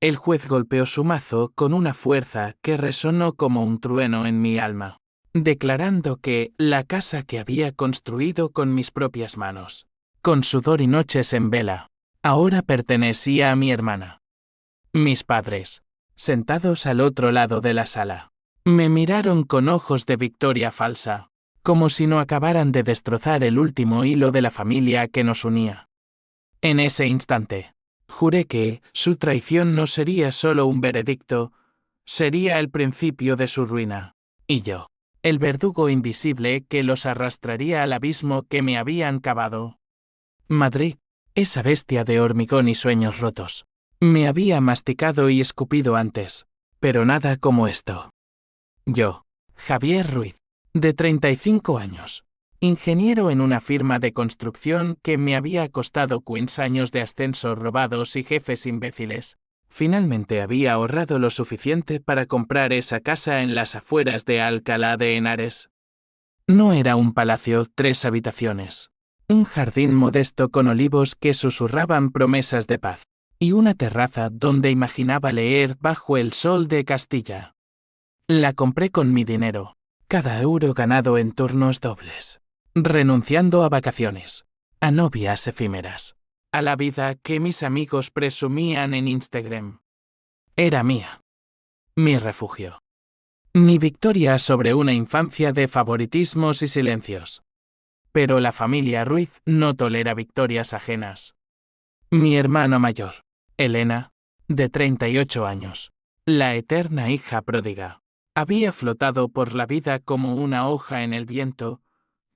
El juez golpeó su mazo con una fuerza que resonó como un trueno en mi alma, declarando que la casa que había construido con mis propias manos, con sudor y noches en vela, ahora pertenecía a mi hermana. Mis padres, sentados al otro lado de la sala, me miraron con ojos de victoria falsa, como si no acabaran de destrozar el último hilo de la familia que nos unía. En ese instante, juré que su traición no sería solo un veredicto, sería el principio de su ruina, y yo, el verdugo invisible que los arrastraría al abismo que me habían cavado. Madrid, esa bestia de hormigón y sueños rotos, me había masticado y escupido antes, pero nada como esto. Yo, Javier Ruiz, de 35 años, ingeniero en una firma de construcción que me había costado 15 años de ascensos robados y jefes imbéciles, finalmente había ahorrado lo suficiente para comprar esa casa en las afueras de Alcalá de Henares. No era un palacio, 3 habitaciones, un jardín modesto con olivos que susurraban promesas de paz, y una terraza donde imaginaba leer bajo el sol de Castilla. La compré con mi dinero, cada euro ganado en turnos dobles, renunciando a vacaciones, a novias efímeras, a la vida que mis amigos presumían en Instagram. Era mía. Mi refugio. Mi victoria sobre una infancia de favoritismos y silencios. Pero la familia Ruiz no tolera victorias ajenas. Mi hermana mayor, Elena, de 38 años, la eterna hija pródiga, había flotado por la vida como una hoja en el viento,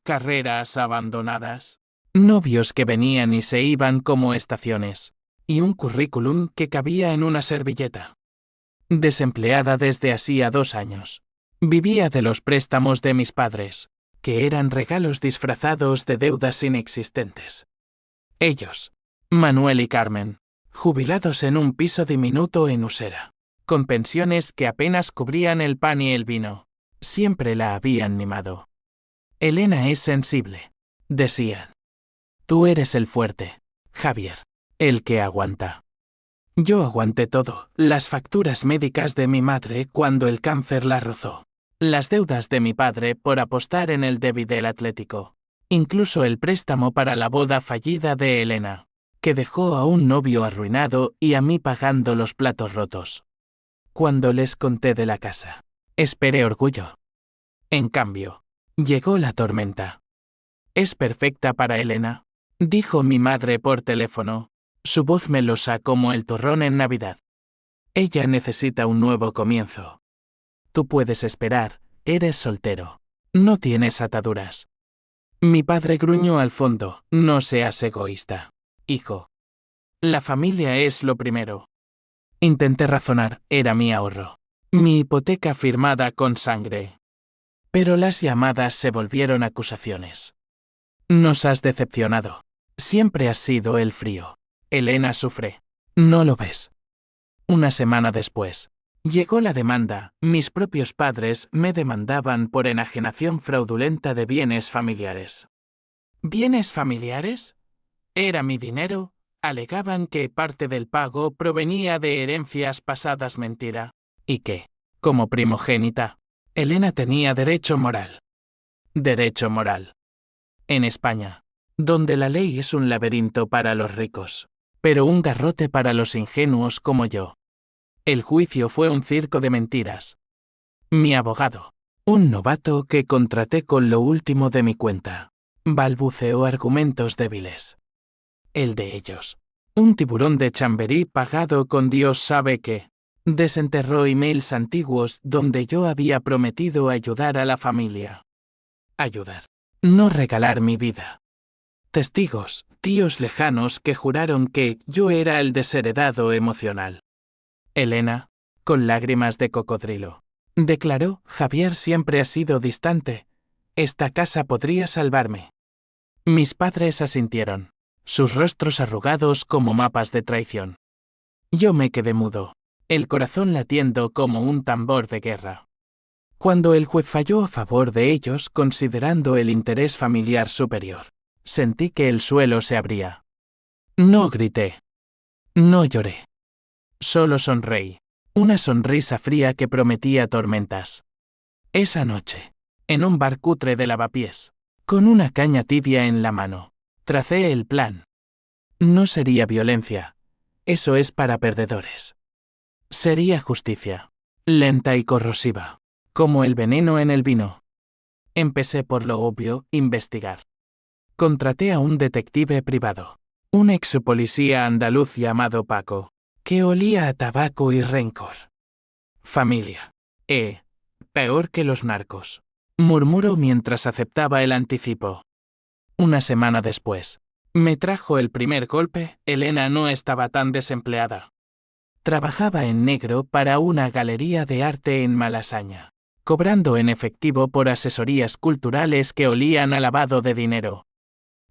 carreras abandonadas, novios que venían y se iban como estaciones, y un currículum que cabía en una servilleta. Desempleada desde hacía 2 años. Vivía de los préstamos de mis padres, que eran regalos disfrazados de deudas inexistentes. Ellos, Manuel y Carmen, jubilados en un piso diminuto en Usera, con pensiones que apenas cubrían el pan y el vino, siempre la habían mimado. Elena es sensible, decían. Tú eres el fuerte, Javier, el que aguanta. Yo aguanté todo, las facturas médicas de mi madre cuando el cáncer la rozó, las deudas de mi padre por apostar en el derbi del Atlético, incluso el préstamo para la boda fallida de Elena, que dejó a un novio arruinado y a mí pagando los platos rotos. Cuando les conté de la casa, esperé orgullo. En cambio, llegó la tormenta. «Es perfecta para Elena», dijo mi madre por teléfono, su voz melosa como el turrón en Navidad. Ella necesita un nuevo comienzo. Tú puedes esperar, eres soltero. No tienes ataduras. Mi padre gruñó al fondo, no seas egoísta, hijo. La familia es lo primero. Intenté razonar, era mi ahorro. Mi hipoteca firmada con sangre. Pero las llamadas se volvieron acusaciones. Nos has decepcionado. Siempre has sido el frío. Elena sufre. ¿No lo ves? Una semana después, llegó la demanda. Mis propios padres me demandaban por enajenación fraudulenta de bienes familiares. ¿Bienes familiares? Era mi dinero. Alegaban que parte del pago provenía de herencias pasadas mentira, y que, como primogénita, Elena tenía derecho moral. Derecho moral. En España, donde la ley es un laberinto para los ricos, pero un garrote para los ingenuos como yo. El juicio fue un circo de mentiras. Mi abogado, un novato que contraté con lo último de mi cuenta, balbuceó argumentos débiles. El de ellos, un tiburón de Chamberí pagado con Dios sabe qué, desenterró emails antiguos donde yo había prometido ayudar a la familia. Ayudar, no regalar mi vida. Testigos, tíos lejanos que juraron que yo era el desheredado emocional. Elena, con lágrimas de cocodrilo, declaró, Javier siempre ha sido distante. Esta casa podría salvarme. Mis padres asintieron, sus rostros arrugados como mapas de traición. Yo me quedé mudo, el corazón latiendo como un tambor de guerra. Cuando el juez falló a favor de ellos considerando el interés familiar superior, sentí que el suelo se abría. No grité. No lloré. Solo sonreí. Una sonrisa fría que prometía tormentas. Esa noche, en un bar cutre de lavapiés, con una caña tibia en la mano, tracé el plan. No sería violencia. Eso es para perdedores. Sería justicia. Lenta y corrosiva. Como el veneno en el vino. Empecé por lo obvio, investigar. Contraté a un detective privado. Un ex policía andaluz llamado Paco, que olía a tabaco y rencor. Familia. Peor que los narcos. Murmuró mientras aceptaba el anticipo. Una semana después, me trajo el primer golpe. Elena no estaba tan desempleada. Trabajaba en negro para una galería de arte en Malasaña, cobrando en efectivo por asesorías culturales que olían a lavado de dinero.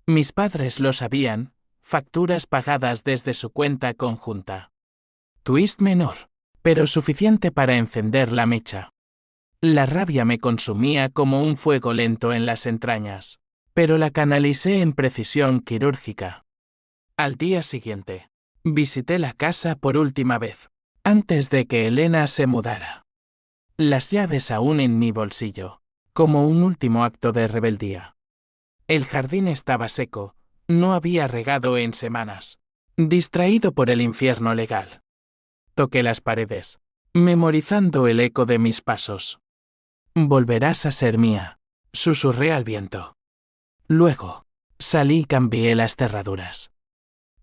Mis padres lo sabían, facturas pagadas desde su cuenta conjunta. Twist menor, pero suficiente para encender la mecha. La rabia me consumía como un fuego lento en las entrañas, pero la canalicé en precisión quirúrgica. Al día siguiente, visité la casa por última vez, antes de que Elena se mudara. Las llaves aún en mi bolsillo, como un último acto de rebeldía. El jardín estaba seco, no había regado en semanas. Distraído por el infierno legal. Toqué las paredes, memorizando el eco de mis pasos. Volverás a ser mía, susurré al viento. Luego, salí y cambié las cerraduras.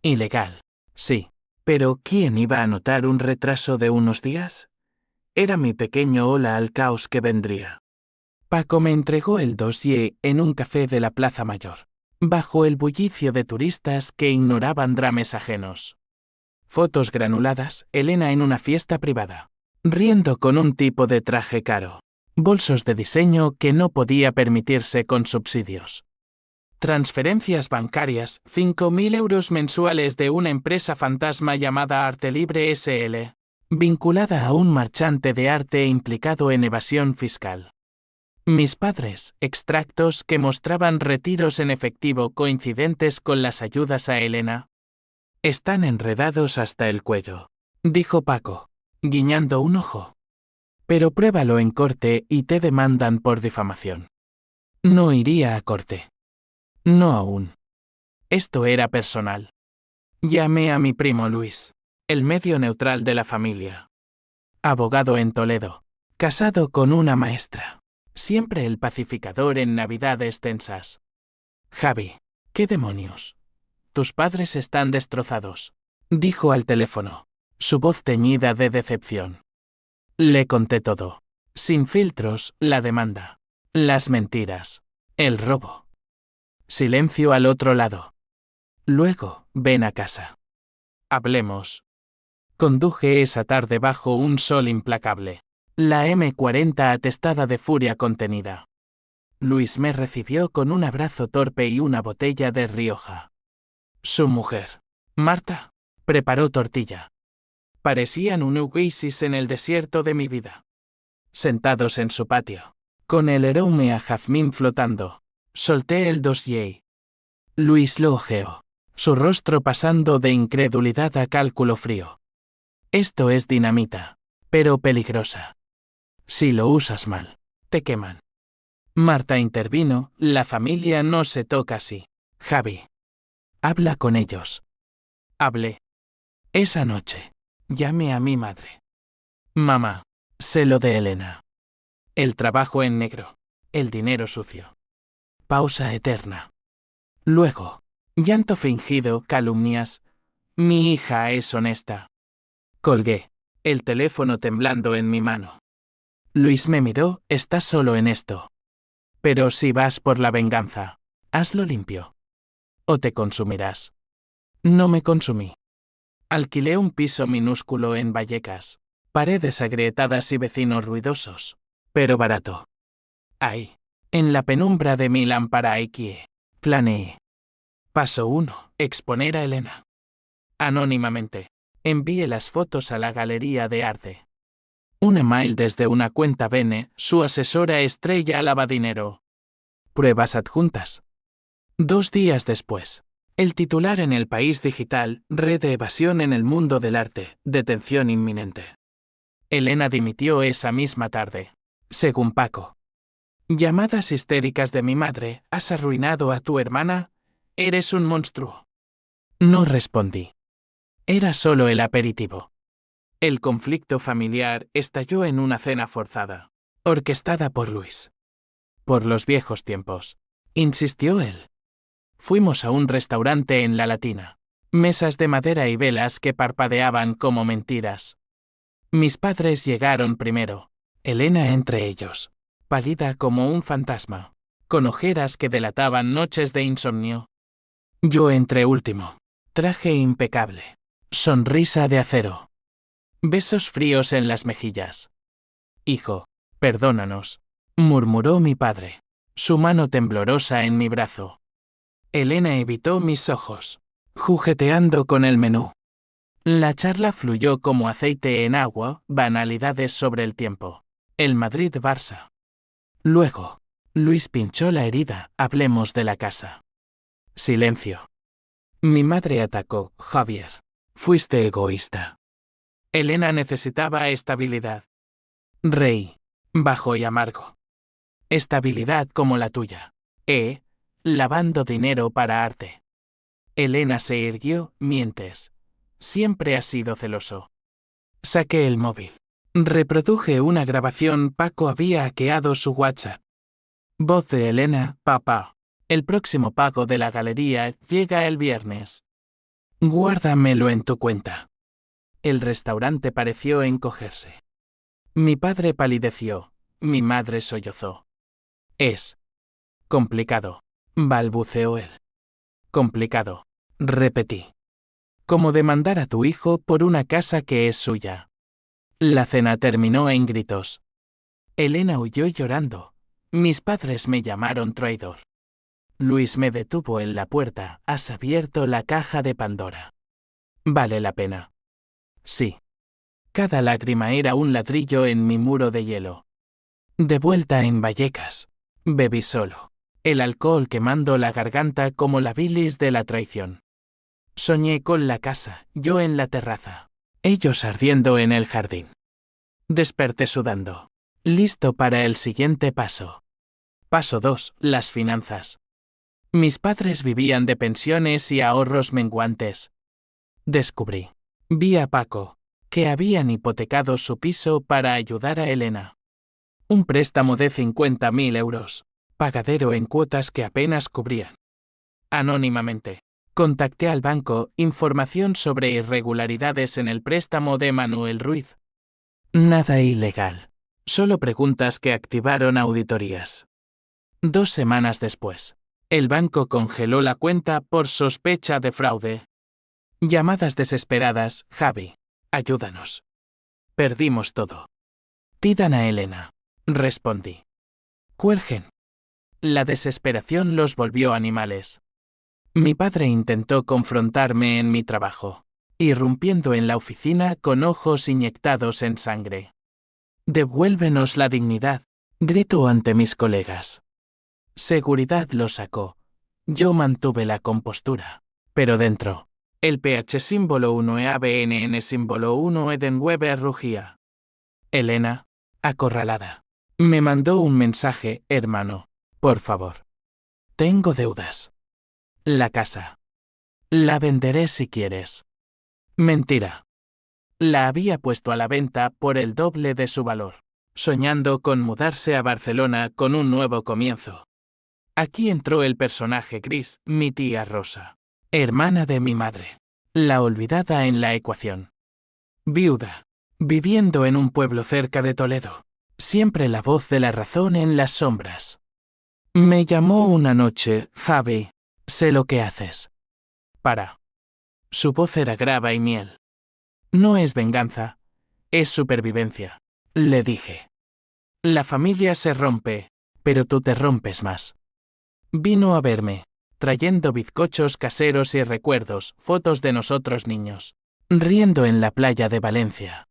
Ilegal, sí, pero ¿quién iba a notar un retraso de unos días? Era mi pequeño hola al caos que vendría. Paco me entregó el dossier en un café de la Plaza Mayor, bajo el bullicio de turistas que ignoraban drames ajenos. Fotos granuladas, Elena en una fiesta privada, riendo con un tipo de traje caro. Bolsos de diseño que no podía permitirse con subsidios. Transferencias bancarias, 5.000 euros mensuales de una empresa fantasma llamada Arte Libre SL, vinculada a un marchante de arte implicado en evasión fiscal. Mis padres, extractos que mostraban retiros en efectivo coincidentes con las ayudas a Elena. Están enredados hasta el cuello, dijo Paco, guiñando un ojo. Pero pruébalo en corte y te demandan por difamación. No iría a corte. No aún. Esto era personal. Llamé a mi primo Luis, el medio neutral de la familia. Abogado en Toledo, casado con una maestra. Siempre el pacificador en navidades tensas. Javi, ¿qué demonios? Tus padres están destrozados, dijo al teléfono, su voz teñida de decepción. Le conté todo. Sin filtros, la demanda. Las mentiras. El robo. Silencio al otro lado. Luego, ven a casa. Hablemos. Conduje esa tarde bajo un sol implacable. La M40 atestada de furia contenida. Luis me recibió con un abrazo torpe y una botella de Rioja. Su mujer, Marta, preparó tortilla. Parecían un oasis en el desierto de mi vida. Sentados en su patio, con el aroma a jazmín flotando, solté el dossier. Luis lo ojeó, su rostro pasando de incredulidad a cálculo frío. Esto es dinamita, pero peligrosa. Si lo usas mal, te queman. Marta intervino, la familia no se toca así. Javi. Habla con ellos. Hablé. Esa noche, llamé a mi madre. Mamá, sé lo de Elena. El trabajo en negro, el dinero sucio. Pausa eterna. Luego, llanto fingido, calumnias. Mi hija es honesta. Colgué, el teléfono temblando en mi mano. Luis me miró, estás solo en esto. Pero si vas por la venganza, hazlo limpio. O te consumirás. No me consumí. Alquilé un piso minúsculo en Vallecas. Paredes agrietadas y vecinos ruidosos. Pero barato. Ahí, en la penumbra de mi lámpara Ikea, planeé. Paso 1. Exponer a Elena. Anónimamente, envié las fotos a la galería de arte. Un email desde una cuenta Bene, su asesora estrella lavadinero. Pruebas adjuntas. 2 días después, El titular en El País Digital: red de evasión en el mundo del arte, detención inminente. Elena dimitió esa misma tarde. Según Paco. Llamadas histéricas de mi madre: ¿has arruinado a tu hermana? Eres un monstruo. No respondí. Era solo el aperitivo. El conflicto familiar estalló en una cena forzada, orquestada por Luis. Por los viejos tiempos, insistió él. Fuimos a un restaurante en La Latina. Mesas de madera y velas que parpadeaban como mentiras. Mis padres llegaron primero, Elena entre ellos, pálida como un fantasma, con ojeras que delataban noches de insomnio. Yo entré último, traje impecable, sonrisa de acero, besos fríos en las mejillas. Hijo, perdónanos, murmuró mi padre, su mano temblorosa en mi brazo. Elena evitó mis ojos, jugueteando con el menú. La charla fluyó como aceite en agua, banalidades sobre el tiempo. El Madrid-Barça. Luego, Luis pinchó la herida: hablemos de la casa. Silencio. Mi madre atacó: Javier, fuiste egoísta. Elena necesitaba estabilidad. Reí, bajo y amargo. Estabilidad como la tuya. Lavando dinero para arte. Elena se irguió: mientes. Siempre has sido celoso. Saqué el móvil. Reproduje una grabación. Paco había hackeado su WhatsApp. Voz de Elena: papá, el próximo pago de la galería llega el viernes. Guárdamelo en tu cuenta. El restaurante pareció encogerse. Mi padre palideció, mi madre sollozó. Es complicado, balbuceó él. Complicado, repetí. Como demandar a tu hijo por una casa que es suya. La cena terminó en gritos. Elena huyó llorando. Mis padres me llamaron traidor. Luis me detuvo en la puerta: has abierto la caja de Pandora. ¿Vale la pena? Sí. Cada lágrima era un ladrillo en mi muro de hielo. De vuelta en Vallecas, bebí solo. El alcohol quemando la garganta como la bilis de la traición. Soñé con la casa, yo en la terraza, ellos ardiendo en el jardín. Desperté sudando, listo para el siguiente paso. Paso 2: las finanzas. Mis padres vivían de pensiones y ahorros menguantes. Vi a Paco, que habían hipotecado su piso para ayudar a Elena. Un préstamo de 50.000 euros, pagadero en cuotas que apenas cubrían. Anónimamente, contacté al banco: información sobre irregularidades en el préstamo de Manuel Ruiz. Nada ilegal, solo preguntas que activaron auditorías. 2 semanas después, el banco congeló la cuenta por sospecha de fraude. Llamadas desesperadas: Javi, ayúdanos. Perdimos todo. Pidan a Elena, respondí. Cuelguen. La desesperación los volvió animales. Mi padre intentó confrontarme en mi trabajo, irrumpiendo en la oficina con ojos inyectados en sangre. Devuélvenos la dignidad, gritó ante mis colegas. Seguridad lo sacó. Yo mantuve la compostura. Pero dentro, el PH símbolo 1 EABNN símbolo 1 Edenweber rugía. Elena, acorralada, me mandó un mensaje: hermano, por favor. Tengo deudas. La casa. La venderé si quieres. Mentira. La había puesto a la venta por el doble de su valor, soñando con mudarse a Barcelona con un nuevo comienzo. Aquí entró el personaje gris: mi tía Rosa, hermana de mi madre, la olvidada en la ecuación. Viuda, viviendo en un pueblo cerca de Toledo, siempre la voz de la razón en las sombras. Me llamó una noche: Javi, sé lo que haces. Para. Su voz era grave y miel. No es venganza, es supervivencia, le dije. La familia se rompe, pero tú te rompes más. Vino a verme, trayendo bizcochos caseros y recuerdos, fotos de nosotros niños, riendo en la playa de Valencia.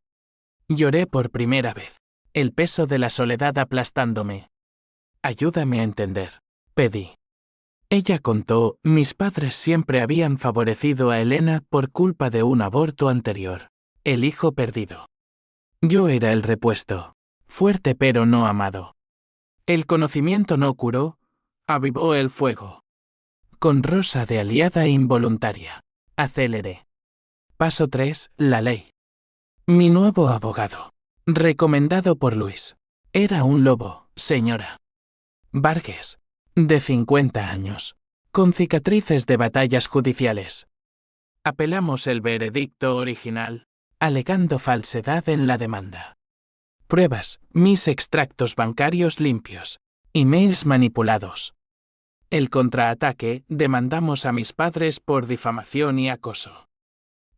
Lloré por primera vez, el peso de la soledad aplastándome. Ayúdame a entender, pedí. Ella contó, mis padres siempre habían favorecido a Elena por culpa de un aborto anterior. El hijo perdido. Yo era el repuesto. Fuerte pero no amado. El conocimiento no curó, avivó el fuego. Con Rosa de aliada involuntaria. Aceleré. Paso 3. La ley. Mi nuevo abogado. Recomendado por Luis. Era un lobo, señora. Vargas. De 50 años. Con cicatrices de batallas judiciales. Apelamos el veredicto original, alegando falsedad en la demanda. Pruebas, mis extractos bancarios limpios. Emails manipulados. El contraataque, demandamos a mis padres por difamación y acoso.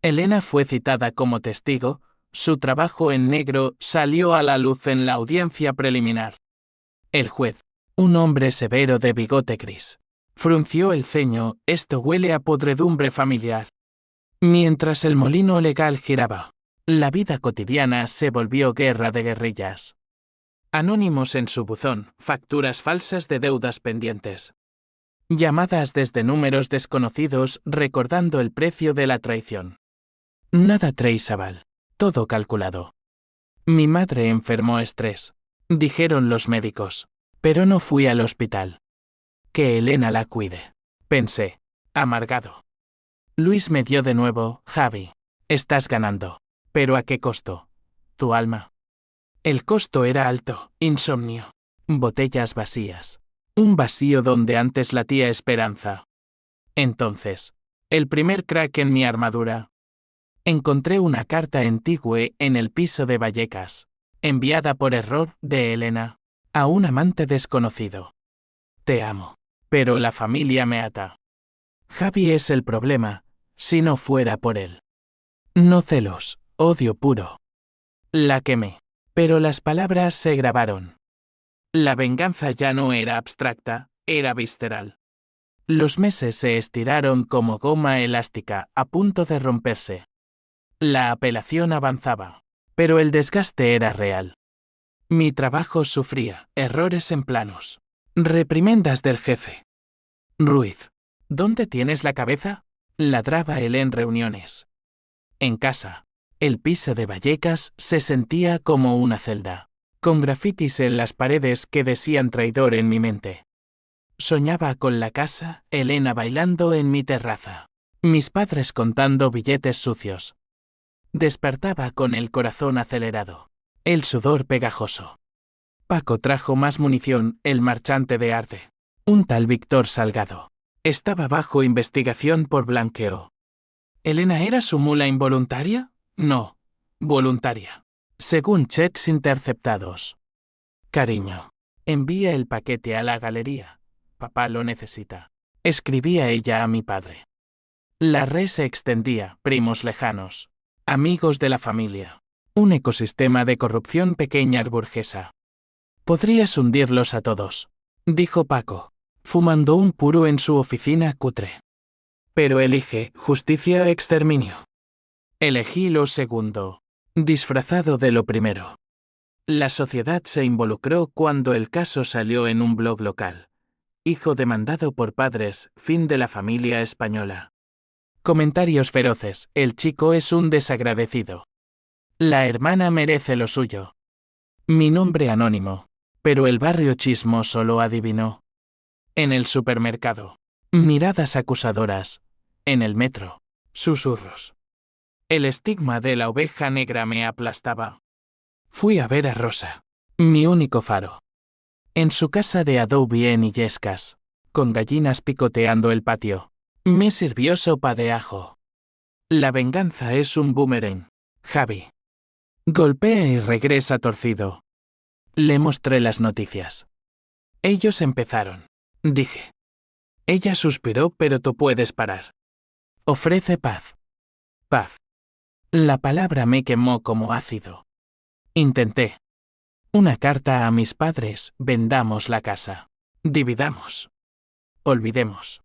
Elena fue citada como testigo, su trabajo en negro salió a la luz en la audiencia preliminar. El juez, un hombre severo de bigote gris, frunció el ceño, esto huele a podredumbre familiar. Mientras el molino legal giraba, la vida cotidiana se volvió guerra de guerrillas. Anónimos en su buzón, facturas falsas de deudas pendientes. Llamadas desde números desconocidos recordando el precio de la traición. Nada traceable, todo calculado. Mi madre enfermó estrés, dijeron los médicos, pero no fui al hospital. Que Elena la cuide, pensé, amargado. Luis me dio de nuevo, Javi, estás ganando, pero ¿a qué costo? Tu alma. El costo era alto, insomnio, botellas vacías, un vacío donde antes latía esperanza. Entonces, el primer crack en mi armadura. Encontré una carta antigua en el piso de Vallecas, enviada por error de Elena, a un amante desconocido. Te amo, pero la familia me ata. Javi es el problema, si no fuera por él. No celos, odio puro. La quemé, pero las palabras se grabaron. La venganza ya no era abstracta, era visceral. Los meses se estiraron como goma elástica, a punto de romperse. La apelación avanzaba, pero el desgaste era real. Mi trabajo sufría, errores en planos. Reprimendas del jefe. Ruiz. ¿Dónde tienes la cabeza? Ladraba él en reuniones. En casa, el piso de Vallecas se sentía como una celda, con grafitis en las paredes que decían traidor en mi mente. Soñaba con la casa, Elena bailando en mi terraza, mis padres contando billetes sucios. Despertaba con el corazón acelerado, el sudor pegajoso. Paco trajo más munición, el marchante de arte. Un tal Víctor Salgado. Estaba bajo investigación por blanqueo. ¿Elena era su mula involuntaria? No, voluntaria. Según checks interceptados. Cariño, envía el paquete a la galería. Papá lo necesita. Escribía ella a mi padre. La red se extendía, primos lejanos. Amigos de la familia. Un ecosistema de corrupción pequeña burguesa. Podrías hundirlos a todos, dijo Paco, fumando un puro en su oficina cutre. Pero elige justicia o exterminio. Elegí lo segundo, disfrazado de lo primero. La sociedad se involucró cuando el caso salió en un blog local. Hijo demandado por padres, fin de la familia española. Comentarios feroces, el chico es un desagradecido. La hermana merece lo suyo. Mi nombre anónimo, pero el barrio chismoso lo adivinó. En el supermercado, miradas acusadoras. En el metro, susurros. El estigma de la oveja negra me aplastaba. Fui a ver a Rosa, mi único faro. En su casa de adobe en Illescas, con gallinas picoteando el patio. Me sirvió sopa de ajo. La venganza es un boomerang, Javi. Golpea y regresa torcido. Le mostré las noticias. Ellos empezaron, dije. Ella suspiró, pero tú puedes parar. Ofrece paz. Paz. La palabra me quemó como ácido. Intenté. Una carta a mis padres, vendamos la casa. Dividamos. Olvidemos.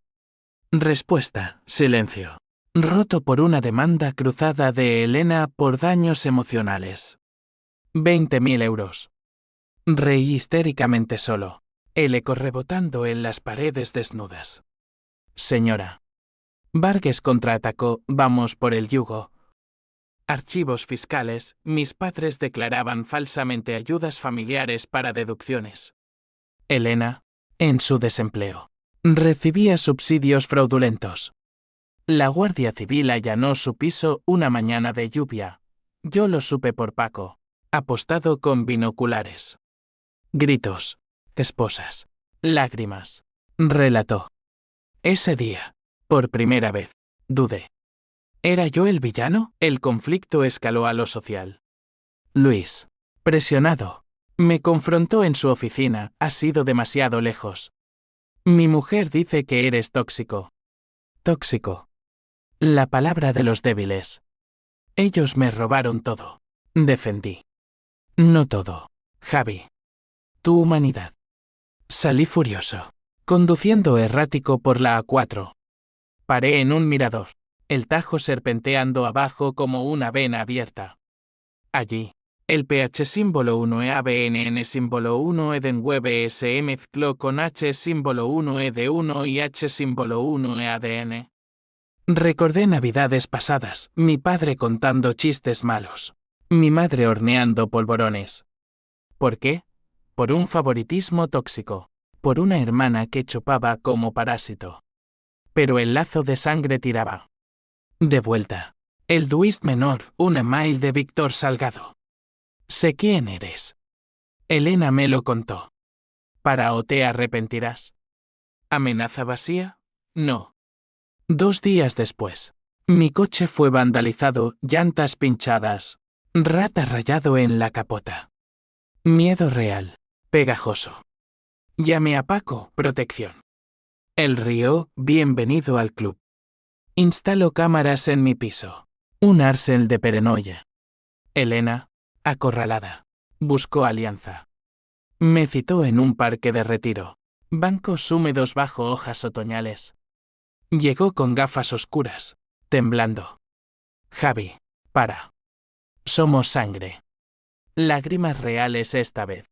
Respuesta, silencio. Roto por una demanda cruzada de Elena por daños emocionales. 20.000 euros. Reí histéricamente solo, el eco rebotando en las paredes desnudas. señora. Vargas contraatacó, vamos por el yugo. Archivos fiscales, mis padres declaraban falsamente ayudas familiares para deducciones. Elena, en su desempleo, recibía subsidios fraudulentos. La Guardia Civil allanó su piso una mañana de lluvia. Yo lo supe por Paco, apostado con binoculares. Gritos, esposas, lágrimas. Relató. Ese día, por primera vez, dudé. ¿Era yo el villano? El conflicto escaló a lo social. Luis, presionado, me confrontó en su oficina, has ido demasiado lejos. Mi mujer dice que eres tóxico. Tóxico. La palabra de los débiles. Ellos me robaron todo. Defendí. No todo, Javi. Tu humanidad. Salí furioso, conduciendo errático por la A4. Paré en un mirador, el Tajo serpenteando abajo como una vena abierta. Allí, el pH símbolo 1 ABNN símbolo 1 Edenweb se mezcló con H símbolo 1 ED1 y H símbolo 1 ADN. Recordé navidades pasadas, mi padre contando chistes malos, mi madre horneando polvorones. ¿Por qué? Por un favoritismo tóxico, por una hermana que chupaba como parásito. Pero el lazo de sangre tiraba. De vuelta. El duist menor, un email de Víctor Salgado. Sé quién eres. Elena me lo contó. ¿Para o te arrepentirás? ¿Amenaza vacía? No. 2 días después. Mi coche fue vandalizado, llantas pinchadas. Rata rayado en la capota. Miedo real. Pegajoso. Llamé a Paco, protección. El río, bienvenido al club. Instalo cámaras en mi piso. Un Arcel de Perenoia. Elena, acorralada, buscó alianza. Me citó en un parque de retiro. Bancos húmedos bajo hojas otoñales. Llegó con gafas oscuras, temblando. Javi, para. Somos sangre. Lágrimas reales esta vez.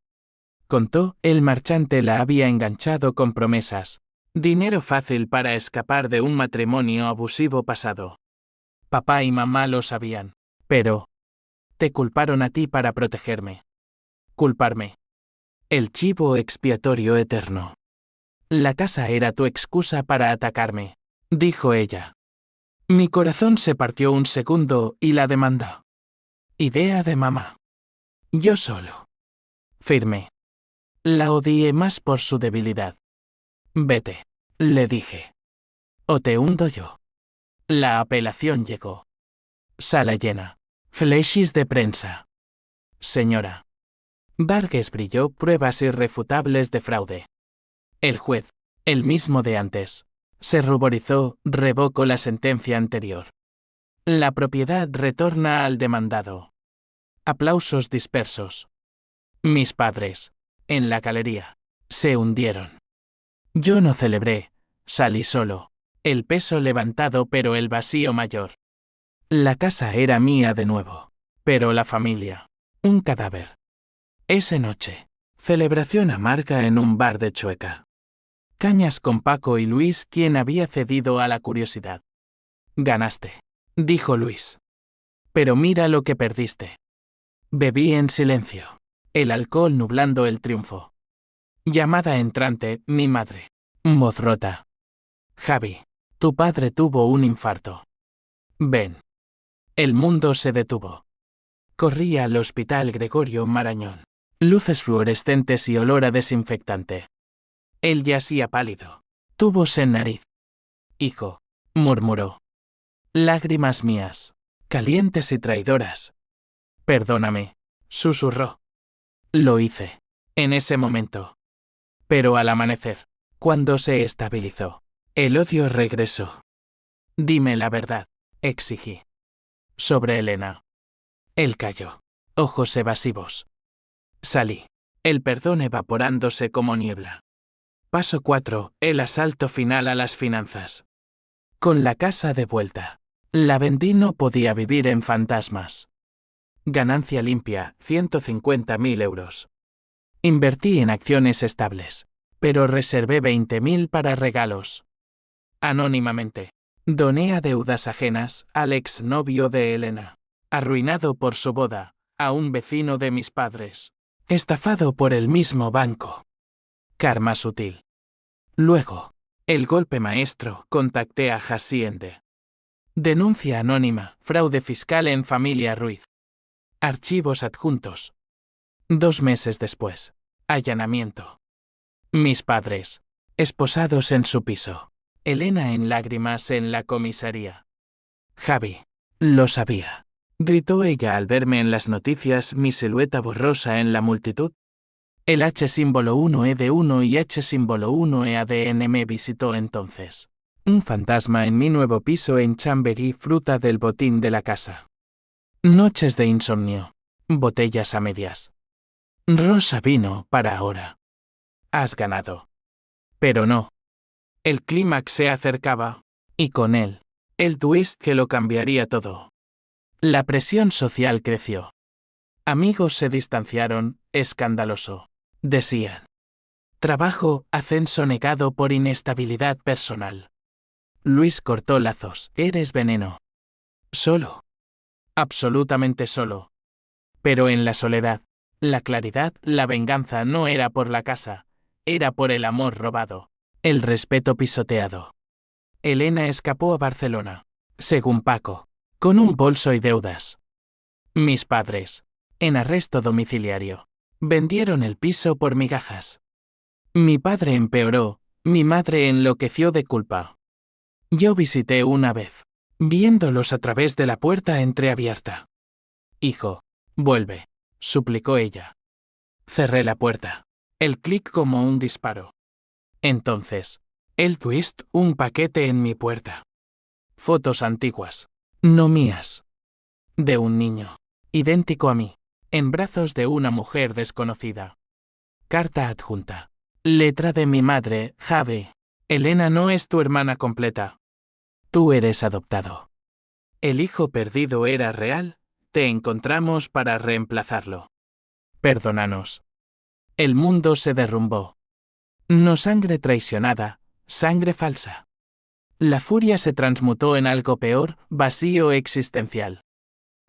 Contó, el marchante la había enganchado con promesas. Dinero fácil para escapar de un matrimonio abusivo pasado. Papá y mamá lo sabían, pero te culparon a ti para protegerme. Culparme. El chivo expiatorio eterno. La casa era tu excusa para atacarme, dijo ella. Mi corazón se partió un segundo y la demandó. Idea de mamá. Yo solo. Firme. La odié más por su debilidad. Vete, le dije. O te hundo yo. La apelación llegó. Sala llena. Flechis de prensa. Señora. Vargas brilló pruebas irrefutables de fraude. El juez, el mismo de antes, se ruborizó, revocó la sentencia anterior. La propiedad retorna al demandado. Aplausos dispersos. Mis padres, en la galería, se hundieron. Yo no celebré, salí solo, el peso levantado pero el vacío mayor. La casa era mía de nuevo, pero la familia, un cadáver. Esa noche, celebración amarga en un bar de Chueca. Cañas con Paco y Luis, quien había cedido a la curiosidad. Ganaste, dijo Luis. Pero mira lo que perdiste. Bebí en silencio, el alcohol nublando el triunfo. Llamada entrante, mi madre. Voz rota. Javi, tu padre tuvo un infarto. Ven. El mundo se detuvo. Corrí al hospital Gregorio Marañón. Luces fluorescentes y olor a desinfectante. Él yacía pálido. Tubos en nariz. Hijo, murmuró. Lágrimas mías, calientes y traidoras. Perdóname, susurró. Lo hice, en ese momento. Pero al amanecer, cuando se estabilizó, el odio regresó. Dime la verdad, exigí. Sobre Elena. Él calló, ojos evasivos. Salí, el perdón evaporándose como niebla. Paso 4, el asalto final a las finanzas. Con la casa de vuelta, la vendí, no podía vivir en fantasmas. Ganancia limpia, 150.000 euros. Invertí en acciones estables, pero reservé 20.000 para regalos. Anónimamente. Doné a deudas ajenas al exnovio de Elena. Arruinado por su boda, a un vecino de mis padres. Estafado por el mismo banco. Karma sutil. Luego. El golpe maestro. Contacté a Hacienda. Denuncia anónima. Fraude fiscal en familia Ruiz. Archivos adjuntos. 2 meses después. Allanamiento. Mis padres. Esposados en su piso. Elena en lágrimas en la comisaría. Javi. Lo sabía. Gritó ella al verme en las noticias, mi silueta borrosa en la multitud. El H símbolo 1E1 y H símbolo 1EADN me visitó entonces. Un fantasma en mi nuevo piso en Chamberí, fruta del botín de la casa. Noches de insomnio. Botellas a medias. Rosa vino para ahora. Has ganado. Pero no. El clímax se acercaba, y con él, el twist que lo cambiaría todo. La presión social creció. Amigos se distanciaron, escandaloso. Decían. Trabajo, ascenso negado por inestabilidad personal. Luis cortó lazos. Eres veneno. Solo. Absolutamente solo. Pero en la soledad, la claridad, la venganza no era por la casa, era por el amor robado, el respeto pisoteado. Elena escapó a Barcelona, según Paco, con un bolso y deudas. Mis padres, en arresto domiciliario, vendieron el piso por migajas. Mi padre empeoró, mi madre enloqueció de culpa. Yo visité una vez, viéndolos a través de la puerta entreabierta. Hijo, vuelve, suplicó ella. Cerré la puerta. El clic como un disparo. Entonces, el twist, un paquete en mi puerta. Fotos antiguas, no mías. De un niño, idéntico a mí, en brazos de una mujer desconocida. Carta adjunta. Letra de mi madre, Javi. Elena no es tu hermana completa. Tú eres adoptado. El hijo perdido era real, te encontramos para reemplazarlo. Perdónanos. El mundo se derrumbó. No sangre traicionada, sangre falsa. La furia se transmutó en algo peor, vacío existencial.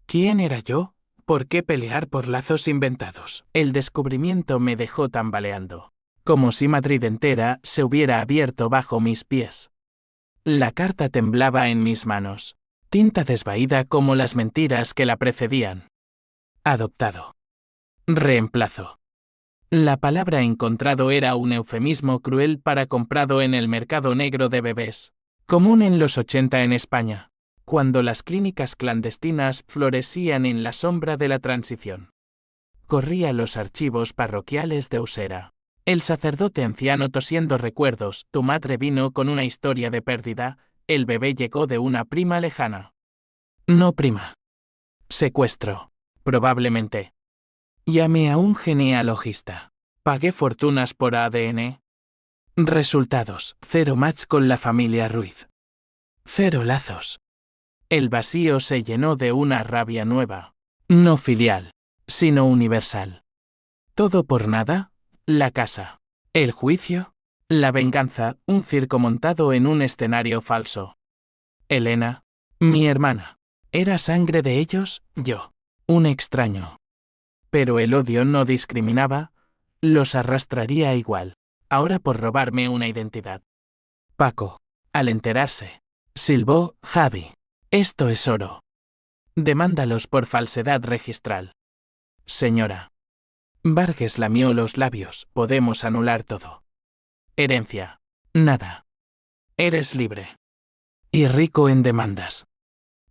¿Quién era yo? ¿Por qué pelear por lazos inventados? El descubrimiento me dejó tambaleando, como si Madrid entera se hubiera abierto bajo mis pies. La carta temblaba en mis manos, tinta desvaída como las mentiras que la precedían. Adoptado. Reemplazo. La palabra encontrado era un eufemismo cruel para comprado en el mercado negro de bebés, común en los 80 en España, cuando las clínicas clandestinas florecían en la sombra de la transición. Corría los archivos parroquiales de Usera. El sacerdote anciano tosiendo recuerdos, tu madre vino con una historia de pérdida, el bebé llegó de una prima lejana. No prima. Secuestro. Probablemente. Llamé a un genealogista. Pagué fortunas por ADN. Resultados, 0 match con la familia Ruiz. 0 lazos. El vacío se llenó de una rabia nueva. No filial, sino universal. ¿Todo por nada? La casa. El juicio. La venganza, un circo montado en un escenario falso. Elena, mi hermana. ¿Era sangre de ellos? Yo. Un extraño. Pero el odio no discriminaba, los arrastraría igual, ahora por robarme una identidad. Paco, al enterarse, silbó, Javi, esto es oro. Demándalos por falsedad registral. Señora. Vargas lamió los labios, podemos anular todo. Herencia. Nada. Eres libre. Y rico en demandas.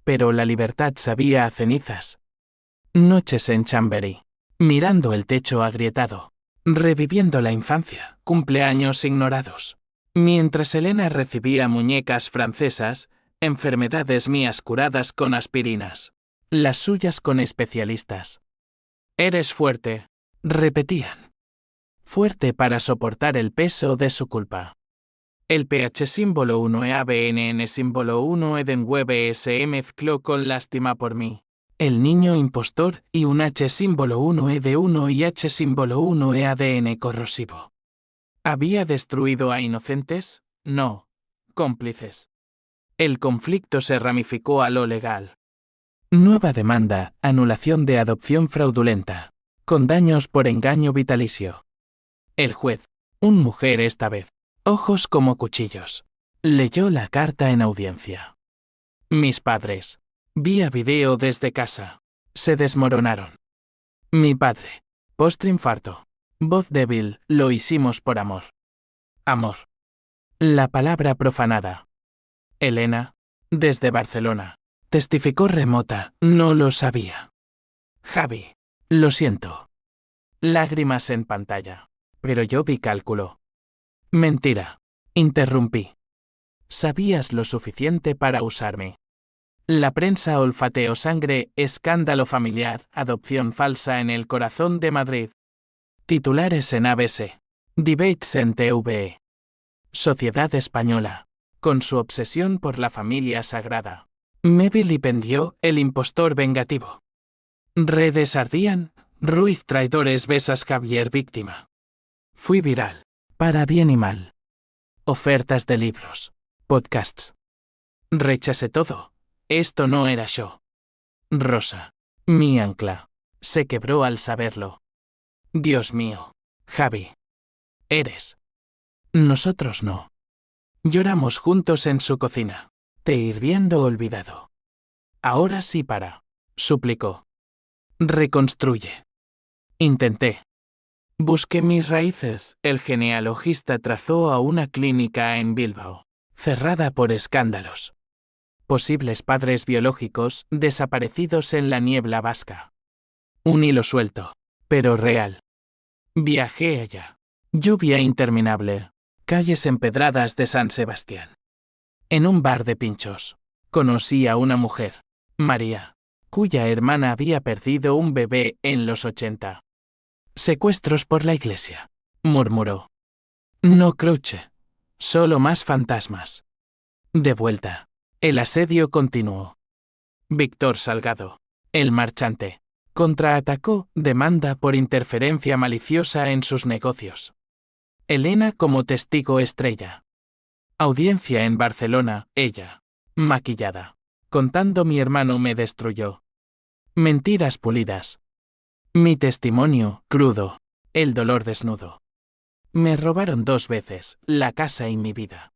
Pero la libertad sabía a cenizas. Noches en Chamberí. Mirando el techo agrietado. Reviviendo la infancia, cumpleaños ignorados. Mientras Elena recibía muñecas francesas, enfermedades mías curadas con aspirinas. Las suyas con especialistas. Eres fuerte, repetían. Fuerte para soportar el peso de su culpa. El pH símbolo 1 EABNN símbolo 1 Edenweb se mezcló con lástima por mí. El niño impostor y un H símbolo 1 ED1 y H símbolo 1 EADN corrosivo. ¿Había destruido a inocentes? No. cómplices. El conflicto se ramificó a lo legal. Nueva demanda, anulación de adopción fraudulenta, con daños por engaño vitalicio. El juez, una mujer esta vez, ojos como cuchillos, leyó la carta en audiencia. Mis padres, vía video desde casa, se desmoronaron. Mi padre, postrinfarto, voz débil, lo hicimos por amor. Amor. La palabra profanada. Elena, desde Barcelona, testificó remota, no lo sabía. Javi, lo siento. Lágrimas en pantalla. Pero yo vi cálculo. Mentira. Interrumpí. Sabías lo suficiente para usarme. La prensa olfateó sangre, escándalo familiar, adopción falsa en el corazón de Madrid. Titulares en ABC. Debates en TVE. Sociedad Española, con su obsesión por la familia sagrada, me vilipendió el impostor vengativo. Redes ardían, Ruiz traidores besas Javier víctima. Fui viral, para bien y mal. Ofertas de libros, podcasts. Rechacé todo, esto no era yo. Rosa, mi ancla, se quebró al saberlo. Dios mío, Javi. Eres. Nosotros no. Lloramos juntos en su cocina, té hirviendo olvidado. Ahora sí para, suplicó. Reconstruye. Intenté. Busqué mis raíces, el genealogista trazó a una clínica en Bilbao, cerrada por escándalos. Posibles padres biológicos desaparecidos en la niebla vasca. Un hilo suelto, pero real. Viajé allá. Lluvia interminable. Calles empedradas de San Sebastián. En un bar de pinchos, conocí a una mujer, María, cuya hermana había perdido un bebé en los 80. Secuestros por la iglesia, murmuró. No cruche, solo más fantasmas. De vuelta, el asedio continuó. Víctor Salgado, el marchante, contraatacó demanda por interferencia maliciosa en sus negocios. Elena como testigo estrella. Audiencia en Barcelona, ella, maquillada, contando mi hermano me destruyó. Mentiras pulidas. Mi testimonio, crudo, el dolor desnudo. Me robaron 2 veces, la casa y mi vida.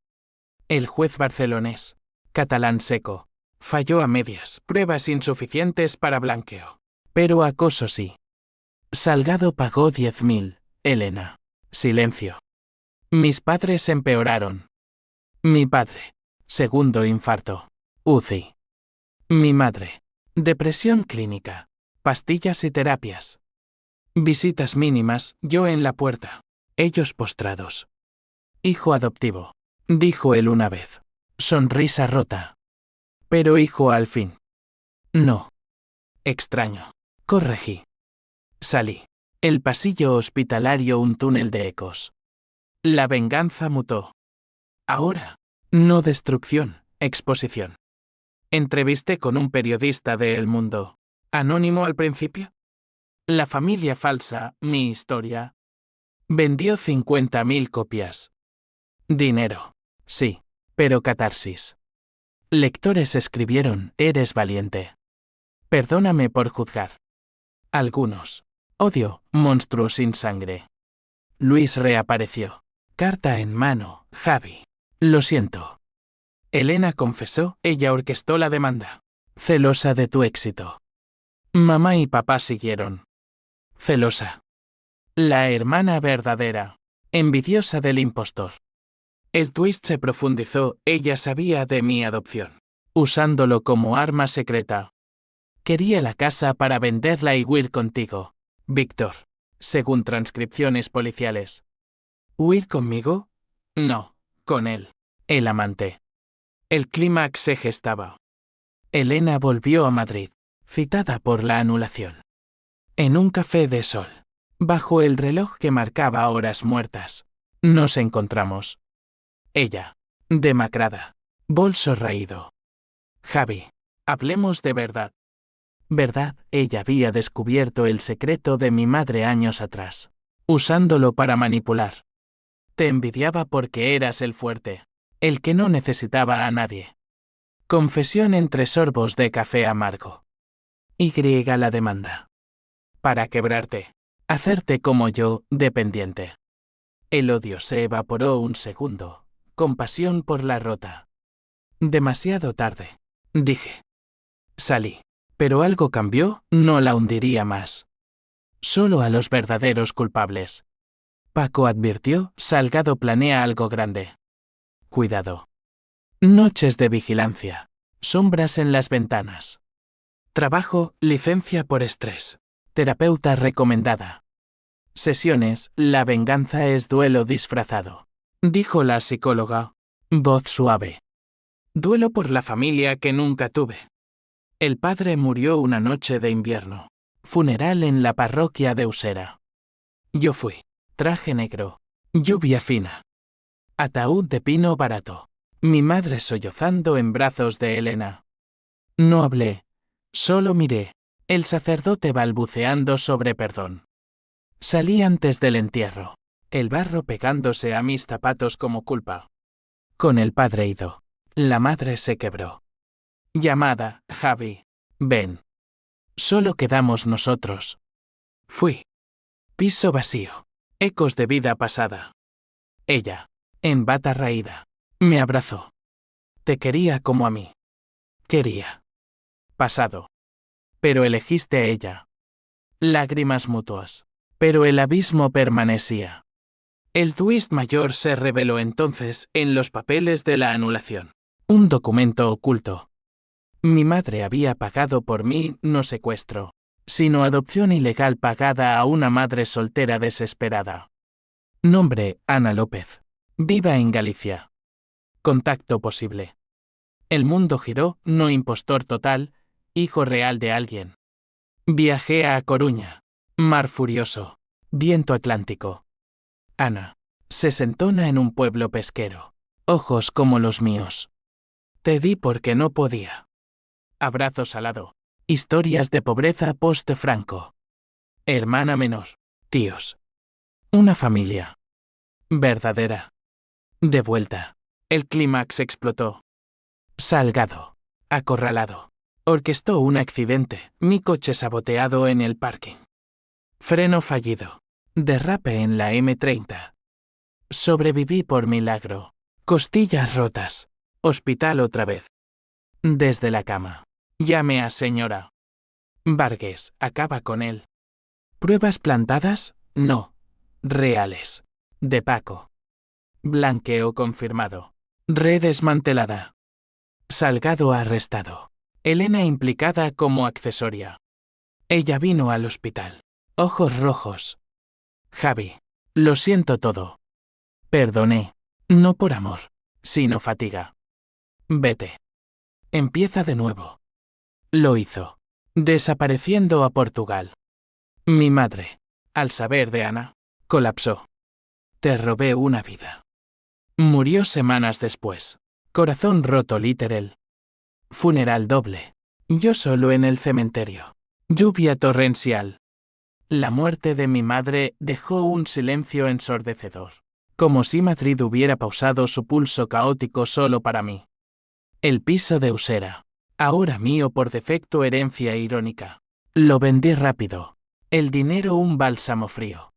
El juez barcelonés, catalán seco, falló a medias, pruebas insuficientes para blanqueo. Pero acoso sí. Salgado pagó 10.000, Elena. Silencio. Mis padres empeoraron. Mi padre, segundo infarto, UCI. Mi madre, depresión clínica, pastillas y terapias. Visitas mínimas, yo en la puerta, ellos postrados. Hijo adoptivo, dijo él una vez. Sonrisa rota. Pero hijo al fin. No. Extraño. Corregí. Salí. El pasillo hospitalario, un túnel de ecos. La venganza mutó. Ahora, no destrucción, exposición. Entrevisté con un periodista de El Mundo, anónimo al principio. La familia falsa, mi historia. Vendió 50.000 copias. Dinero, sí, pero catarsis. Lectores escribieron, eres valiente. Perdóname por juzgar. Algunos. Odio, monstruo sin sangre. Luis reapareció. Carta en mano, Javi. Lo siento. Elena confesó, ella orquestó la demanda. Celosa de tu éxito. Mamá y papá siguieron. Celosa. La hermana verdadera. Envidiosa del impostor. El twist se profundizó, ella sabía de mi adopción. Usándolo como arma secreta. Quería la casa para venderla y huir contigo, Víctor, según transcripciones policiales. ¿Huir conmigo? No, con él, el amante. El clímax se gestaba. Elena volvió a Madrid, citada por la anulación. En un café de sol, bajo el reloj que marcaba horas muertas, nos encontramos. Ella, demacrada, bolso raído. Javi, hablemos de verdad. Verdad, ella había descubierto el secreto de mi madre años atrás, usándolo para manipular. Te envidiaba porque eras el fuerte. el que no necesitaba a nadie. Confesión entre sorbos de café amargo. Y la demanda. Para quebrarte. Hacerte como yo, dependiente. El odio se evaporó un segundo. Compasión por la rota. Demasiado tarde. Dije. Salí. Pero algo cambió, no la hundiría más. Solo a los verdaderos culpables. Paco advirtió, Salgado planea algo grande. Cuidado. Noches de vigilancia. Sombras en las ventanas. Trabajo, licencia por estrés. Terapeuta recomendada. Sesiones, la venganza es duelo disfrazado. Dijo la psicóloga. Voz suave. Duelo por la familia que nunca tuve. El padre murió una noche de invierno. Funeral en la parroquia de Usera. Yo fui. Traje negro. Lluvia fina. Ataúd de pino barato. Mi madre sollozando en brazos de Elena. No hablé. Solo miré. El sacerdote balbuceando sobre perdón. Salí antes del entierro. El barro pegándose a mis zapatos como culpa. Con el padre ido. La madre se quebró. Llamada, Javi. Ven. Solo quedamos nosotros. Fui. Piso vacío. Ecos de vida pasada. Ella, en bata raída, me abrazó. Te quería como a mí. Quería. Pasado. Pero elegiste a ella. Lágrimas mutuas. Pero el abismo permanecía. El twist mayor se reveló entonces en los papeles de la anulación. Un documento oculto. Mi madre había pagado por mí no secuestro, sino adopción ilegal pagada a una madre soltera desesperada. Nombre, Ana López. Viva en Galicia. Contacto posible. El mundo giró, no impostor total, hijo real de alguien. Viajé a Coruña. Mar furioso. Viento atlántico. Ana. Sesentona en un pueblo pesquero. Ojos como los míos. Te di porque no podía. Abrazo salado. Historias de pobreza post-Franco. Hermana menor. Tíos. Una familia. Verdadera. De vuelta. El clímax explotó. Salgado. Acorralado. Orquestó un accidente. Mi coche saboteado en el parking. Freno fallido. Derrape en la M30. Sobreviví por milagro. Costillas rotas. Hospital otra vez. Desde la cama. Llame a señora. Vargas, acaba con él. ¿Pruebas plantadas? No. Reales. De Paco. Blanqueo confirmado. Red desmantelada. Salgado arrestado. Elena implicada como accesoria. Ella vino al hospital. Ojos rojos. Javi. Lo siento todo. Perdoné. No por amor, sino fatiga. Vete. Empieza de nuevo. Lo hizo. Desapareciendo a Portugal. Mi madre, al saber de Ana, colapsó. Te robé una vida. Murió semanas después. Corazón roto literal. Funeral doble. Yo solo en el cementerio. Lluvia torrencial. La muerte de mi madre dejó un silencio ensordecedor. Como si Madrid hubiera pausado su pulso caótico solo para mí. El piso de Usera. Ahora mío por defecto herencia irónica. Lo vendí rápido. El dinero un bálsamo frío.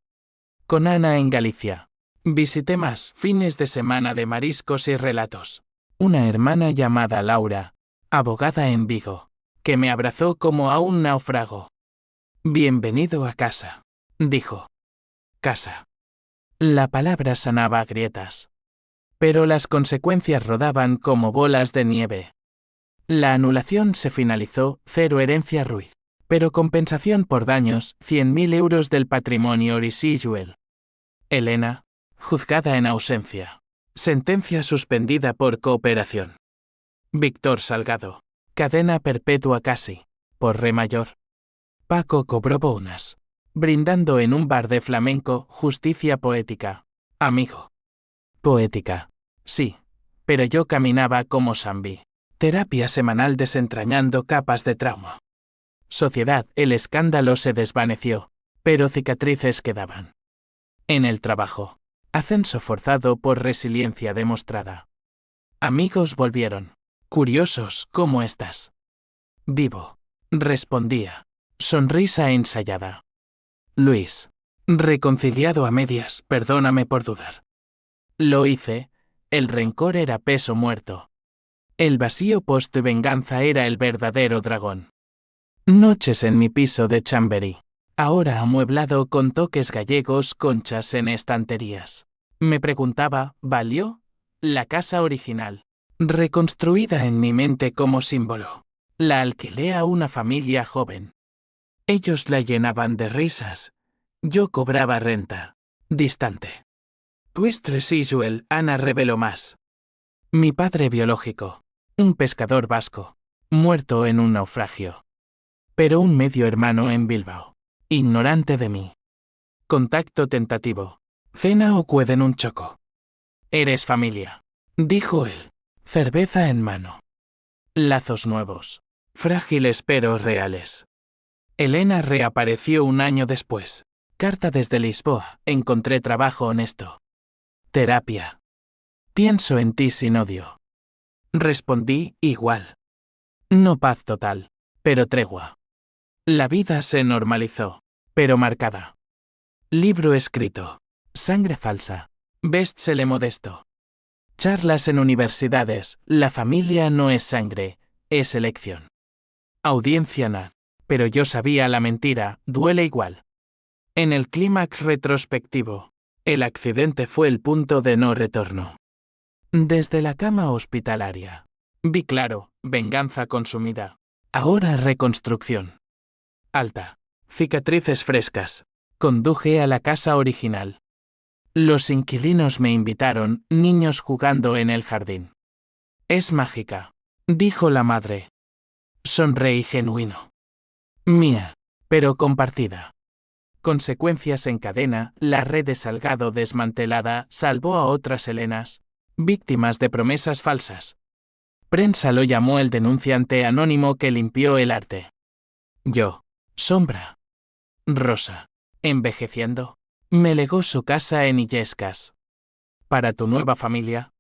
Con Ana en Galicia. Visité más fines de semana de mariscos y relatos. Una hermana llamada Laura, abogada en Vigo, que me abrazó como a un náufrago. Bienvenido a casa, dijo. Casa. La palabra sanaba grietas. Pero las consecuencias rodaban como bolas de nieve. La anulación se finalizó, 0 herencia Ruiz. Pero compensación por daños, 100.000 euros del patrimonio residual. Elena, juzgada en ausencia. Sentencia suspendida por cooperación. Víctor Salgado. Cadena perpetua casi. Por re mayor. Paco cobró bonas. Brindando en un bar de flamenco, justicia poética. Amigo. Poética. Sí. Pero yo caminaba como Sambi. Terapia semanal desentrañando capas de trauma. Sociedad, el escándalo se desvaneció. Pero cicatrices quedaban. En el trabajo. Ascenso forzado por resiliencia demostrada. Amigos volvieron. Curiosos, ¿cómo estás? Vivo. Respondía. Sonrisa ensayada. Luis. Reconciliado a medias, perdóname por dudar. Lo hice. El rencor era peso muerto. El vacío post-venganza era el verdadero dragón. Noches en mi piso de Chamberí. Ahora amueblado con toques gallegos, conchas en estanterías. Me preguntaba, ¿valió? La casa original. Reconstruida en mi mente como símbolo. La alquilé a una familia joven. Ellos la llenaban de risas. Yo cobraba renta. Distante. Twistres Isuel, Ana reveló más. Mi padre biológico. Un pescador vasco. Muerto en un naufragio. Pero un medio hermano en Bilbao. Ignorante de mí. Contacto tentativo. Cena o cueden un choco. Eres familia. Dijo él. Cerveza en mano. Lazos nuevos. Frágiles pero reales. Elena reapareció un año después. Carta desde Lisboa. Encontré trabajo honesto. Terapia. Pienso en ti sin odio. Respondí, igual. No paz total, pero tregua. La vida se normalizó, pero marcada. Libro escrito. Sangre falsa. Bestseller modesto. Charlas en universidades. La familia no es sangre, es elección. Audiencia nada. Pero yo sabía la mentira, duele igual. En el clímax retrospectivo, el accidente fue el punto de no retorno. Desde la cama hospitalaria. Vi claro, venganza consumida. Ahora reconstrucción. Alta. Cicatrices frescas. Conduje a la casa original. Los inquilinos me invitaron, niños jugando en el jardín. Es mágica, dijo la madre. Sonreí genuino. Mía, pero compartida. Consecuencias en cadena, la red de Salgado desmantelada salvó a otras Helenas, víctimas de promesas falsas. Prensa lo llamó el denunciante anónimo que limpió el arte. Yo, sombra. Rosa, envejeciendo, me legó su casa en Illescas. Para tu nueva familia.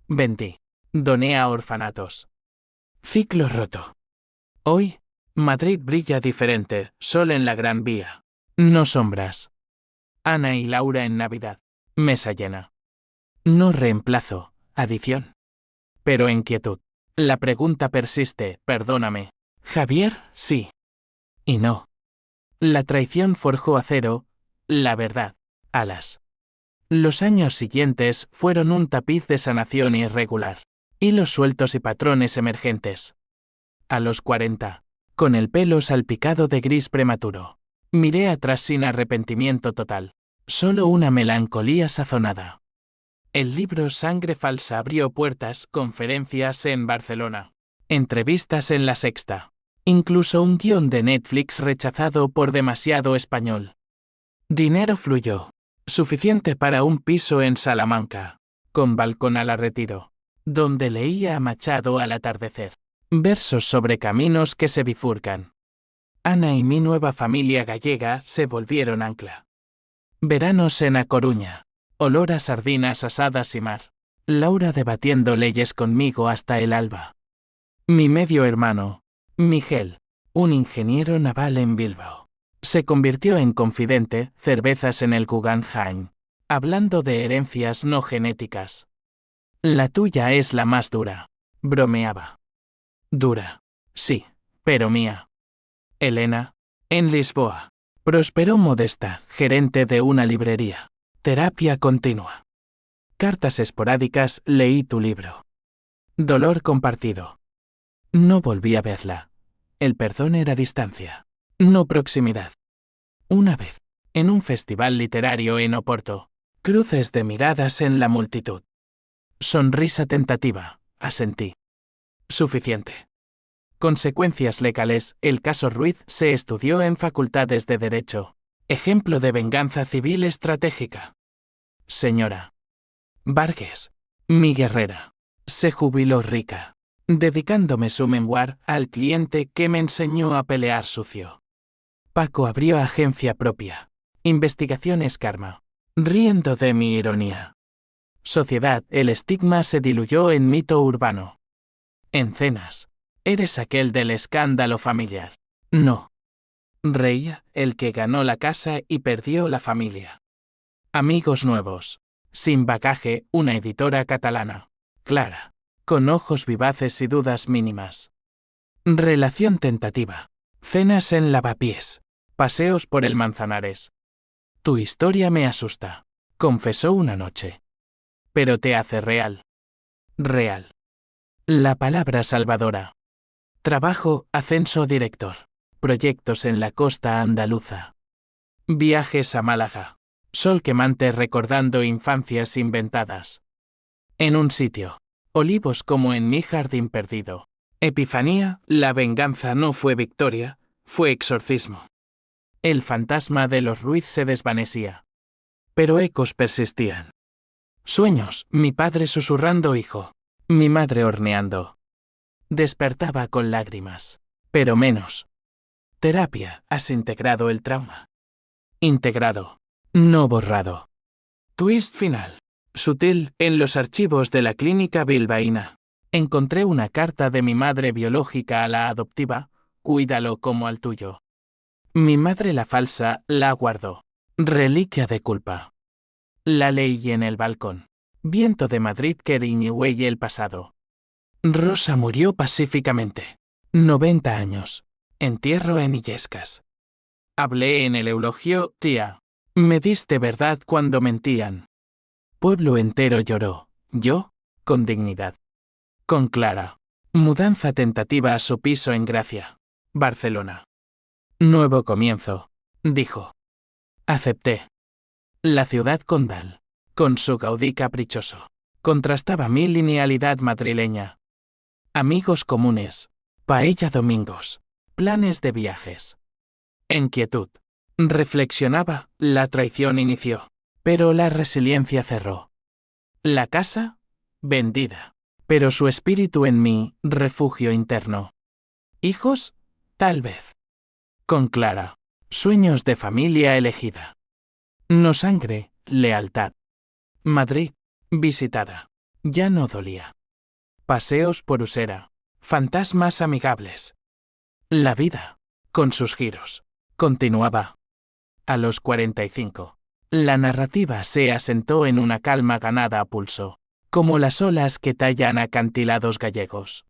Vendí. Doné a orfanatos. Ciclo roto. Hoy, Madrid brilla diferente, sol en la Gran Vía. No sombras. Ana y Laura en Navidad. Mesa llena. No reemplazo, adición. Pero inquietud. La pregunta persiste, perdóname. Javier, sí. Y no. La traición forjó acero, la verdad, alas. Los años siguientes fueron un tapiz de sanación irregular. Hilos sueltos y patrones emergentes. A los 40, con el pelo salpicado de gris prematuro, miré atrás sin arrepentimiento total. Solo una melancolía sazonada. El libro Sangre Falsa abrió puertas, conferencias en Barcelona, entrevistas en La Sexta, incluso un guión de Netflix rechazado por demasiado español. Dinero fluyó, suficiente para un piso en Salamanca, con balcón a la Retiro, donde leía a Machado al atardecer, versos sobre caminos que se bifurcan. Ana y mi nueva familia gallega se volvieron ancla. Veranos en A Coruña. Olor a sardinas asadas y mar. Laura debatiendo leyes conmigo hasta el alba. Mi medio hermano, Miguel, un ingeniero naval en Bilbao, se convirtió en confidente, cervezas en el Guggenheim, hablando de herencias no genéticas. La tuya es la más dura, bromeaba. Dura, sí, pero mía. Elena, en Lisboa, prosperó modesta, gerente de una librería. Terapia continua. Cartas esporádicas, leí tu libro. Dolor compartido. No volví a verla. El perdón era distancia, no proximidad. Una vez, en un festival literario en Oporto, cruces de miradas en la multitud. Sonrisa tentativa, asentí. Suficiente. Consecuencias legales, el caso Ruiz se estudió en facultades de Derecho. Ejemplo de venganza civil estratégica. Señora Vargas, mi guerrera, se jubiló rica, dedicándome su memoir al cliente que me enseñó a pelear sucio. Paco abrió agencia propia. Investigaciones Karma. Riendo de mi ironía. Sociedad, el estigma se diluyó en mito urbano. En cenas. Eres aquel del escándalo familiar. No. Reía, el que ganó la casa y perdió la familia. Amigos nuevos. Sin bagaje, una editora catalana. Clara. Con ojos vivaces y dudas mínimas. Relación tentativa. Cenas en lavapiés. Paseos por el Manzanares. Tu historia me asusta, confesó una noche. Pero te hace real. Real. La palabra salvadora. Trabajo, ascenso director. Proyectos en la costa andaluza. Viajes a Málaga. Sol quemante recordando infancias inventadas. En un sitio. Olivos como en mi jardín perdido. Epifanía, la venganza no fue victoria, fue exorcismo. El fantasma de los Ruiz se desvanecía. Pero ecos persistían. Sueños, mi padre susurrando hijo. Mi madre horneando. Despertaba con lágrimas. Pero menos. Terapia, has integrado el trauma. Integrado. No borrado. Twist final. Sutil, en los archivos de la clínica bilbaína. Encontré una carta de mi madre biológica a la adoptiva, cuídalo como al tuyo. Mi madre la falsa, la guardó. Reliquia de culpa. La leí en el balcón. Viento de Madrid que riñe el pasado. Rosa murió pacíficamente. 90 años. Entierro en Illescas. Hablé en el eulogio, tía. Me diste verdad cuando mentían. Pueblo entero lloró. Yo, con dignidad. Con Clara. Mudanza tentativa a su piso en Gracia. Barcelona. Nuevo comienzo, dijo. Acepté. La ciudad condal, con su gaudí caprichoso, contrastaba mi linealidad madrileña. Amigos comunes, paella domingos, planes de viajes. Inquietud. Reflexionaba, la traición inició, pero la resiliencia cerró. La casa, vendida, pero su espíritu en mí, refugio interno. Hijos, tal vez. Con Clara, sueños de familia elegida. No sangre, lealtad. Madrid, visitada. Ya no dolía. Paseos por Usera. Fantasmas amigables. La vida, con sus giros, continuaba. A los 45. La narrativa se asentó en una calma ganada a pulso, como las olas que tallan acantilados gallegos.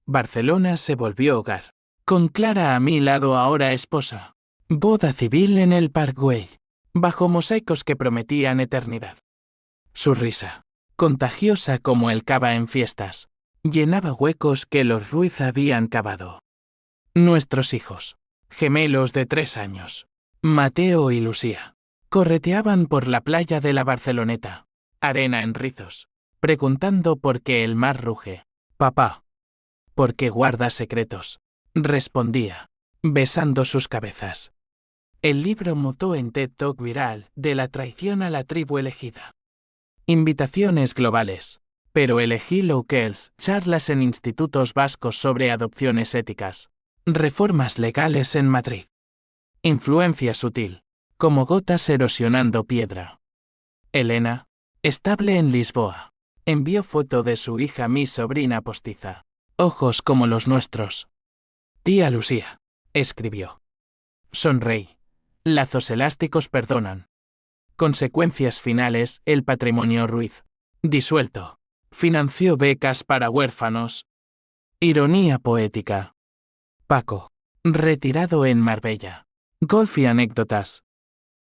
Barcelona se volvió hogar. Con Clara a mi lado ahora esposa. Boda civil en el Parkway. Bajo mosaicos que prometían eternidad. Su risa, contagiosa como el cava en fiestas, llenaba huecos que los Ruiz habían cavado. Nuestros hijos, gemelos de 3 años, Mateo y Lucía, correteaban por la playa de la Barceloneta, arena en rizos, preguntando por qué el mar ruge. Papá. ¿Por qué guarda secretos? Respondía, besando sus cabezas. El libro mutó en TED Talk viral, de la traición a la tribu elegida. Invitaciones globales. Pero elegí locals, charlas en institutos vascos sobre adopciones éticas. Reformas legales en Madrid. Influencia sutil. Como gotas erosionando piedra. Elena, estable en Lisboa. Envió foto de su hija mi sobrina postiza. Ojos como los nuestros. Tía Lucía. Escribió. Sonreí. Lazos elásticos perdonan. Consecuencias finales, el patrimonio Ruiz. Disuelto. Financió becas para huérfanos. Ironía poética. Paco. Retirado en Marbella. Golf y anécdotas.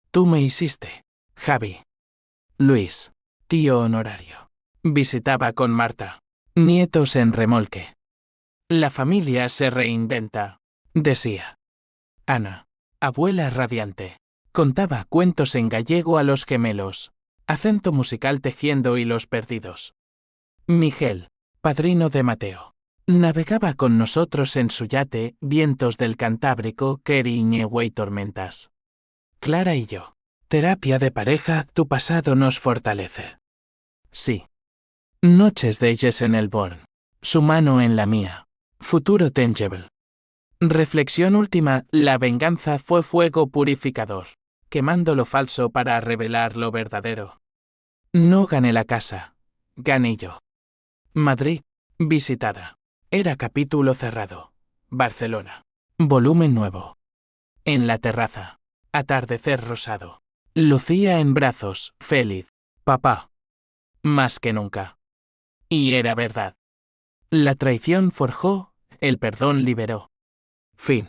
Tú me hiciste. Javi. Luis. Tío honorario. Visitaba con Marta. Nietos en remolque. La familia se reinventa. Decía. Ana. Abuela radiante. Contaba cuentos en gallego a los gemelos. Acento musical tejiendo hilos perdidos. Miguel, padrino de Mateo. Navegaba con nosotros en su yate, vientos del Cantábrico, Keriñehue y tormentas. Clara y yo. Terapia de pareja, tu pasado nos fortalece. Sí. Noches de ellas en el Born. Su mano en la mía. Futuro tangible. Reflexión última, la venganza fue fuego purificador, quemando lo falso para revelar lo verdadero. No gané la casa. Gané yo. Madrid. Visitada. Era capítulo cerrado. Barcelona. Volumen nuevo. En la terraza. Atardecer rosado. Lucía en brazos, feliz. Papá. Más que nunca. Y era verdad. La traición forjó, el perdón liberó. Fin.